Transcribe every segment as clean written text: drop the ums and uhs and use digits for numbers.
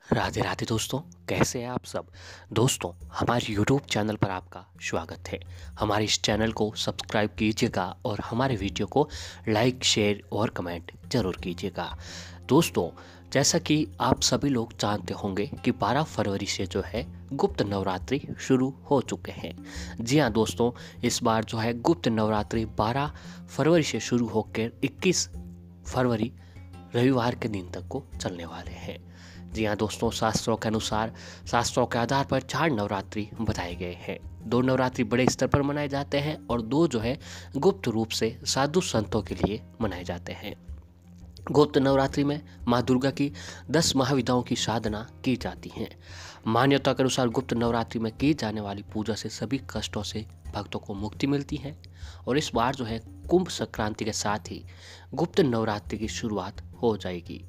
राधे राधे दोस्तों, कैसे हैं आप सब। दोस्तों, हमारे यूट्यूब चैनल पर आपका स्वागत है। हमारे इस चैनल को सब्सक्राइब कीजिएगा और हमारे वीडियो को लाइक, शेयर और कमेंट जरूर कीजिएगा। दोस्तों, जैसा कि आप सभी लोग जानते होंगे कि 12 फरवरी से जो है गुप्त नवरात्रि शुरू हो चुके हैं। जी हाँ दोस्तों, इस बार जो है गुप्त नवरात्रि 12 फरवरी से शुरू होकर 21 फरवरी रविवार के दिन तक को चलने वाले हैं। जी हाँ दोस्तों, शास्त्रों के अनुसार, शास्त्रों के आधार पर 4 नवरात्रि बताए गए हैं। 2 नवरात्रि बड़े स्तर पर मनाए जाते हैं और 2 जो है गुप्त रूप से साधु संतों के लिए मनाए जाते हैं। गुप्त नवरात्रि में माँ दुर्गा की 10 महाविद्याओं की साधना की जाती है। मान्यता के अनुसार गुप्त नवरात्रि में की जाने वाली पूजा से सभी कष्टों से भक्तों को मुक्ति मिलती है। और इस बार जो है कुंभ संक्रांति के साथ ही गुप्त नवरात्रि की शुरुआत हो जाएगी।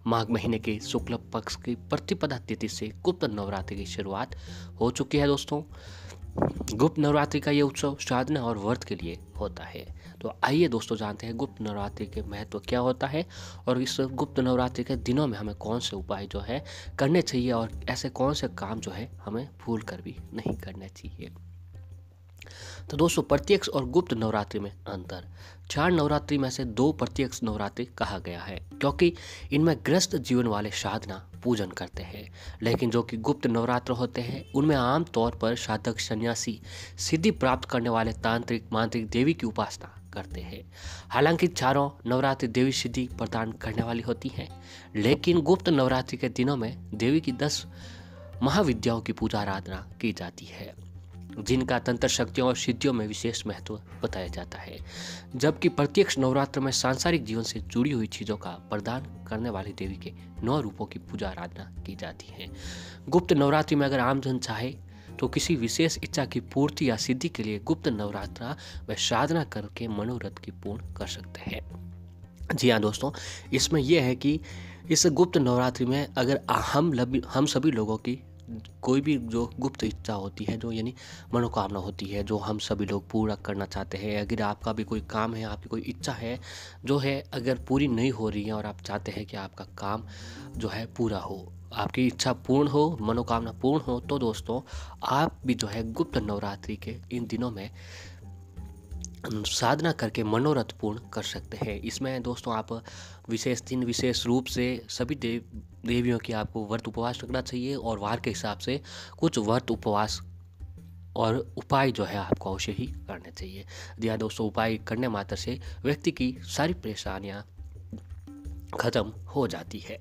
माघ महीने के शुक्ल पक्ष की प्रतिपदा तिथि से गुप्त नवरात्रि की शुरुआत हो चुकी है। दोस्तों, गुप्त नवरात्रि का ये उत्सव साधना और व्रत के लिए होता है। तो आइए दोस्तों जानते हैं गुप्त नवरात्रि के महत्व क्या होता है और इस गुप्त नवरात्रि के दिनों में हमें कौन से उपाय जो है करने चाहिए और ऐसे कौन से काम जो है हमें भूल कर भी नहीं करने चाहिए। तो दोस्तों, प्रत्यक्ष और गुप्त नवरात्रि में अंतर। 4 नवरात्रि में से 2 प्रत्यक्ष नवरात्रि कहा गया है क्योंकि इनमें गृहस्थ जीवन वाले साधना पूजन करते हैं, लेकिन जो कि गुप्त नवरात्र होते हैं उनमें आम तौर पर साधक, सन्यासी, सिद्धि प्राप्त करने वाले तांत्रिक, मांत्रिक देवी की उपासना करते हैं। हालांकि चारों नवरात्रि देवी सिद्धि प्रदान करने वाली होती हैं, लेकिन गुप्त नवरात्रि के दिनों में देवी की 10 महाविद्याओं की पूजा आराधना की जाती है, जिनका तंत्र शक्तियों और सिद्धियों में विशेष महत्व बताया जाता है। जबकि प्रत्यक्ष नवरात्र में सांसारिक जीवन से जुड़ी हुई चीजों का प्रदान करने वाली देवी के 9 रूपों की पूजा आराधना की जाती है। गुप्त नवरात्रि में अगर आमजन चाहे तो किसी विशेष इच्छा की पूर्ति या सिद्धि के लिए गुप्त नवरात्र में साधना करके मनोरथ की पूर्ण कर सकते हैं। जी हाँ दोस्तों, इसमें यह है कि इस गुप्त नवरात्रि में अगर हम सभी लोगों की कोई भी जो गुप्त इच्छा होती है, जो यानी मनोकामना होती है, जो हम सभी लोग पूरा करना चाहते हैं, अगर आपका भी कोई काम है, आपकी कोई इच्छा है जो है अगर पूरी नहीं हो रही है और आप चाहते हैं कि आपका काम जो है पूरा हो, आपकी इच्छा पूर्ण हो, मनोकामना पूर्ण हो, तो दोस्तों आप भी जो है गुप्त नवरात्रि के इन दिनों में साधना करके मनोरथ पूर्ण कर सकते हैं। इसमें दोस्तों आप विशेष दिन, विशेष रूप से सभी देवियों की आपको व्रत उपवास रखना चाहिए और वार के हिसाब से कुछ व्रत, उपवास और उपाय जो है आपको अवश्य ही करने चाहिए। जी हाँ दोस्तों, उपाय करने मात्र से व्यक्ति की सारी परेशानियां खत्म हो जाती है।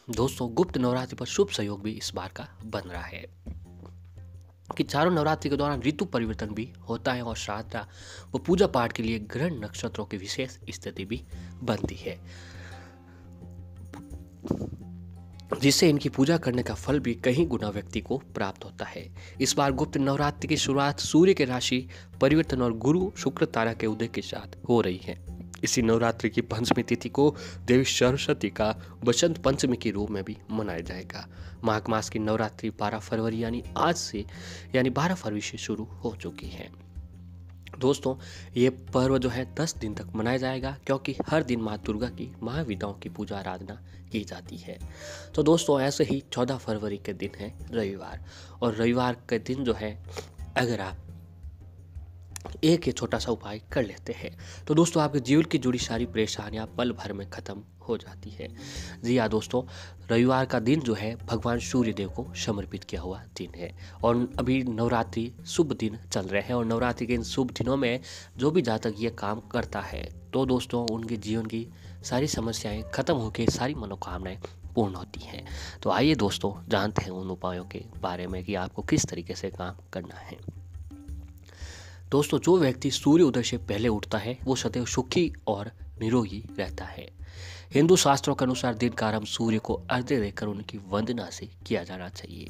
दोस्तों, गुप्त नवरात्रि पर शुभ सहयोग भी इस बार का बन रहा है कि चारों नवरात्रि के दौरान ऋतु परिवर्तन भी होता है और साधना व पूजा पाठ के लिए ग्रह नक्षत्रों की विशेष स्थिति भी बनती है, जिससे इनकी पूजा करने का फल भी कहीं गुना व्यक्ति को प्राप्त होता है। इस बार गुप्त नवरात्रि की शुरुआत सूर्य के राशि परिवर्तन और गुरु शुक्र तारा के उदय के साथ हो रही है। इसी नवरात्रि की पंचमी तिथि को देवी सरस्वती का बसंत पंचमी के रूप में भी मनाया जाएगा। माघ मास की नवरात्रि 12 फरवरी यानी आज से 12 फरवरी से शुरू हो चुकी है। दोस्तों, ये पर्व जो है 10 दिन तक मनाया जाएगा क्योंकि हर दिन माँ दुर्गा की महाविद्याओं की पूजा आराधना की जाती है। तो दोस्तों, ऐसे ही 14 फरवरी के दिन है रविवार, और रविवार के दिन जो है अगर आप एक ये छोटा सा उपाय कर लेते हैं तो दोस्तों आपके जीवन की जुड़ी सारी परेशानियां पल भर में खत्म हो जाती है। जी हाँ दोस्तों, रविवार का दिन जो है भगवान सूर्य देव को समर्पित किया हुआ दिन है और अभी नवरात्रि शुभ दिन चल रहे हैं और नवरात्रि के इन शुभ दिनों में जो भी जातक ये काम करता है तो दोस्तों उनके जीवन की सारी समस्याएं खत्म होकर सारी मनोकामनाएं पूर्ण होती हैं। तो आइए दोस्तों जानते हैं उन उपायों के बारे में कि आपको किस तरीके से काम करना है। दोस्तों, जो व्यक्ति सूर्य उदय से पहले उठता है वो सदैव सुखी और निरोगी रहता है। हिंदू शास्त्रों के अनुसार दिन का आरंभ सूर्य को अर्घ्य देकर उनकी वंदना से किया जाना चाहिए।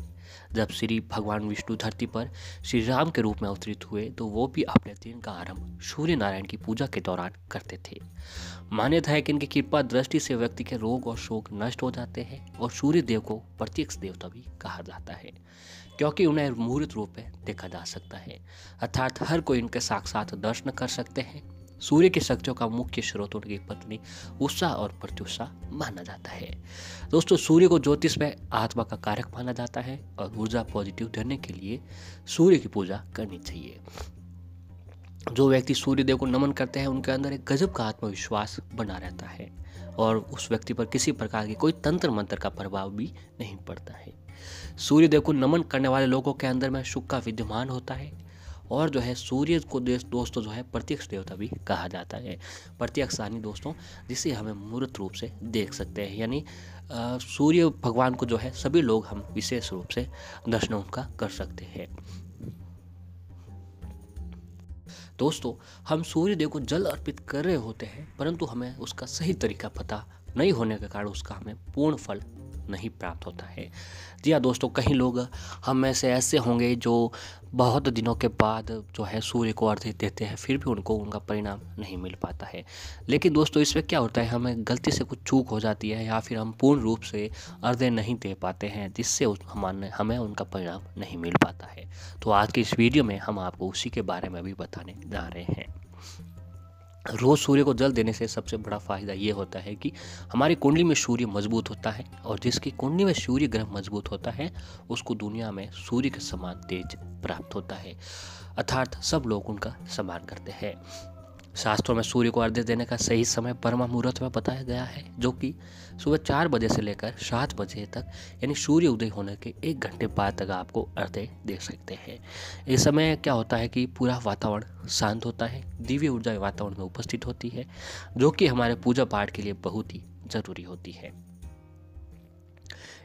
जब श्री भगवान विष्णु धरती पर श्री राम के रूप में अवतरित हुए तो वो भी अपने दिन का आरंभ सूर्य नारायण की पूजा के दौरान करते थे। मान्यता है कि इनकी कृपा दृष्टि से व्यक्ति के रोग और शोक नष्ट हो जाते हैं और सूर्य देव को प्रत्यक्ष देवता भी कहा जाता है क्योंकि उन्हें मूर्त रूप में देखा जा सकता है, अर्थात हर कोई इनके साक्षात दर्शन कर सकते हैं। सूर्य की शक्तियों का मुख्य स्रोत उनकी पत्नी उषा और प्रत्युषा माना जाता है। दोस्तों, सूर्य को ज्योतिष में आत्मा का कारक माना जाता है और ऊर्जा पॉजिटिव देने के लिए सूर्य की पूजा करनी चाहिए। जो व्यक्ति सूर्यदेव को नमन करते हैं उनके अंदर एक गजब का आत्मविश्वास बना रहता है और उस व्यक्ति पर किसी प्रकार की कोई तंत्र मंत्र का प्रभाव भी नहीं पड़ता है। सूर्यदेव को नमन करने वाले लोगों के अंदर में सुख का विद्यमान होता है और जो है सूर्य को दोस्तों जो है प्रत्यक्ष देवता भी कहा जाता है। प्रत्यक्ष यानी दोस्तों जिसे हमें मूर्त रूप से देख सकते हैं, यानी सूर्य भगवान को जो है सभी लोग हम विशेष रूप से दर्शन उनका कर सकते हैं। दोस्तों, हम सूर्य देव को जल अर्पित कर रहे होते हैं परंतु हमें उसका सही तरीका पता नहीं होने के कारण उसका हमें पूर्ण फल नहीं प्राप्त होता है। जी हाँ दोस्तों, कहीं लोग हम में से ऐसे होंगे जो बहुत दिनों के बाद जो है सूर्य को अर्घ्य देते हैं फिर भी उनको उनका परिणाम नहीं मिल पाता है। लेकिन दोस्तों इसमें क्या होता है, हमें गलती से कुछ चूक हो जाती है या फिर हम पूर्ण रूप से अर्घ्य नहीं दे पाते हैं जिससे हमें उनका परिणाम नहीं मिल पाता है। तो आज की इस वीडियो में हम आपको उसी के बारे में भी बताने जा रहे हैं। रोज़ सूर्य को जल देने से सबसे बड़ा फायदा ये होता है कि हमारी कुंडली में सूर्य मजबूत होता है और जिसकी कुंडली में सूर्य ग्रह मजबूत होता है उसको दुनिया में सूर्य के समान तेज प्राप्त होता है, अर्थात सब लोग उनका सम्मान करते हैं। शास्त्रों में सूर्य को अर्घ्य देने का सही समय ब्रह्म मुहूर्त में बताया गया है, जो कि सुबह 4 बजे से लेकर 7 बजे तक, यानी सूर्य उदय होने के 1 घंटे बाद तक आपको अर्घ्य दे सकते हैं। इस समय क्या होता है कि पूरा वातावरण शांत होता है, दिव्य ऊर्जा वातावरण में उपस्थित होती है, जो कि हमारे पूजा पाठ के लिए बहुत ही जरूरी होती है।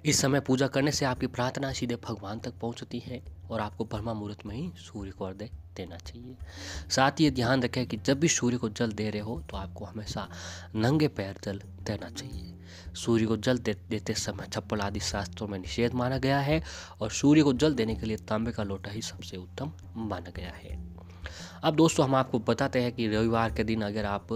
इस समय पूजा करने से आपकी प्रार्थना सीधे भगवान तक पहुंचती है और आपको ब्रह्म मुहूर्त में ही सूर्य को अर्घ्य देना चाहिए। साथ ही ये ध्यान रखें कि जब भी सूर्य को जल दे रहे हो तो आपको हमेशा नंगे पैर जल देना चाहिए। सूर्य को जल देते समय चप्पल आदि शास्त्रों में निषेध माना गया है और सूर्य को जल देने के लिए तांबे का लोटा ही सबसे उत्तम माना गया है। अब दोस्तों हम आपको बताते हैं कि रविवार के दिन अगर आप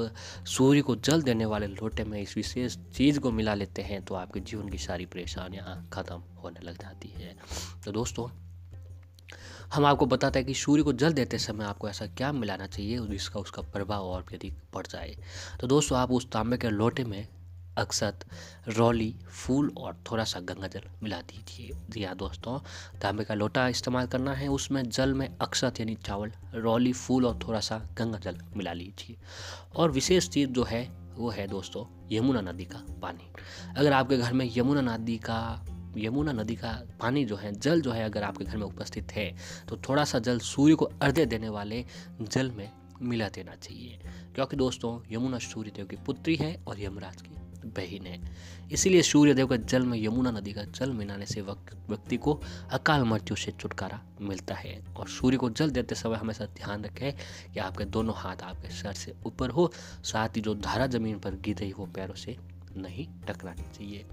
सूर्य को जल देने वाले लोटे में इस विशेष चीज़ को मिला लेते हैं तो आपके जीवन की सारी परेशानियां खत्म होने लग जाती है। तो दोस्तों हम आपको बताते हैं कि सूर्य को जल देते समय आपको ऐसा क्या मिलाना चाहिए जिसका उसका प्रभाव और भी अधिक बढ़ जाए। तो दोस्तों आप उस तांबे के लोटे में अक्षत, रौली, फूल और थोड़ा सा गंगा जल मिला दीजिए। जी हाँ दोस्तों, तांबे का लोटा इस्तेमाल करना है, उसमें जल में अक्षत यानी चावल, रौली, फूल और थोड़ा सा गंगा जल मिला लीजिए। और विशेष चीज़ जो है वो है दोस्तों यमुना नदी का पानी। अगर आपके घर में यमुना नदी का पानी जो है, जल जो है अगर आपके घर में उपस्थित है तो थोड़ा सा जल सूर्य को अर्घ्य देने वाले जल में मिला देना चाहिए, क्योंकि दोस्तों यमुना सूर्यदेव की पुत्री है और यमराज की बहन है। इसीलिए सूर्यदेव का जल में यमुना नदी का जल मिलाने से व्यक्ति को अकाल मृत्यु से छुटकारा मिलता है। और सूर्य को जल देते समय हमेशा ध्यान रखें कि आपके दोनों हाथ आपके सर से ऊपर हो, साथ ही जो धारा जमीन पर गिर रही हो पैरों से नहीं टकरानी चाहिए।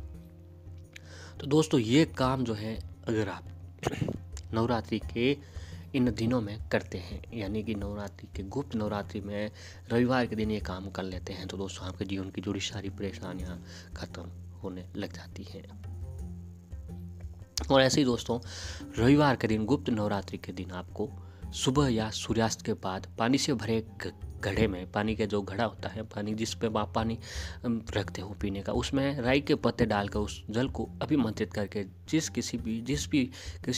तो दोस्तों ये काम जो है अगर आप नवरात्रि के इन दिनों में करते हैं, यानी कि नवरात्रि के गुप्त नवरात्रि में रविवार के दिन ये काम कर लेते हैं, तो दोस्तों आपके जीवन की जुड़ी सारी परेशानियां खत्म होने लग जाती हैं। और ऐसे ही दोस्तों रविवार के दिन गुप्त नवरात्रि के दिन आपको सुबह या सूर्यास्त के बाद पानी से भरे घड़े में, पानी का जो घड़ा होता है, पानी जिस पे आप पानी रखते हो पीने का, उसमें राई के पत्ते डालकर उस जल को अभिमंत्रित करके जिस किसी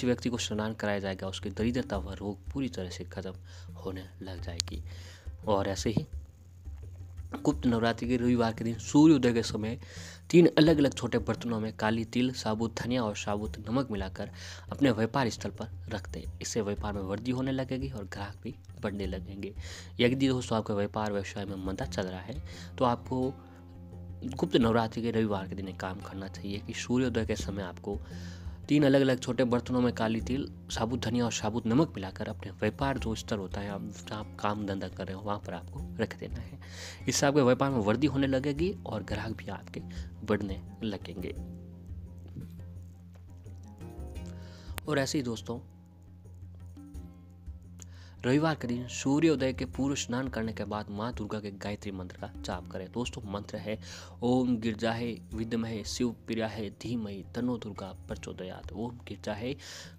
व्यक्ति को स्नान कराया जाएगा उसकी दरिद्रता व रोग पूरी तरह से खत्म होने लग जाएगी। और ऐसे ही गुप्त नवरात्रि के रविवार के दिन सूर्य उदय के समय 3 अलग अलग छोटे बर्तनों में काली तिल, साबुत धनिया और साबुत नमक मिलाकर अपने व्यापार स्थल पर रख दें। इससे व्यापार में वृद्धि होने लगेगी और ग्राहक भी बढ़ने लगेंगे। यदि दोस्तों आपका व्यापार व्यवसाय में मंदा चल रहा है तो आपको गुप्त नवरात्रि के रविवार के दिन एक काम करना चाहिए कि सूर्योदय के समय आपको 3 अलग अलग छोटे बर्तनों में काली तिल, साबुत धनिया और साबुत नमक मिलाकर अपने व्यापार जो स्तर होता है, आप जहाँ काम धंधा कर रहे हो वहाँ पर आपको रख देना है। इससे आपके व्यापार में वृद्धि होने लगेगी और ग्राहक भी आपके बढ़ने लगेंगे। और ऐसे ही दोस्तों रविवार के दिन सूर्योदय के पूर्व स्नान करने के बाद माँ दुर्गा के गायत्री मंत्र का जाप करें। दोस्तों मंत्र है ओम गिरजाहे विद्महे शिव प्रियाहे धीमहि तन्नो दुर्गा प्रचोदयात्। ओम गिरजाहे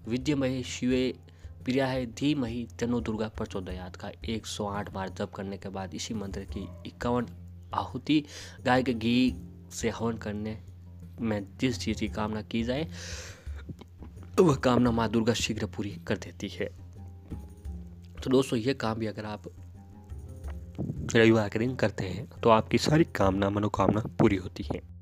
विद्महे शिवे प्रिया है धीमहि तनो दुर्गा प्रचोदयात का 108 बार जप करने के बाद इसी मंत्र की 51 आहुति गाय के घी से हवन करने में जिस चीज़ की कामना की जाए वह कामना माँ दुर्गा शीघ्र पूरी कर देती है। तो दोस्तों ये काम भी अगर आप रविवार के दिन करते हैं तो आपकी सारी कामना मनोकामना पूरी होती है।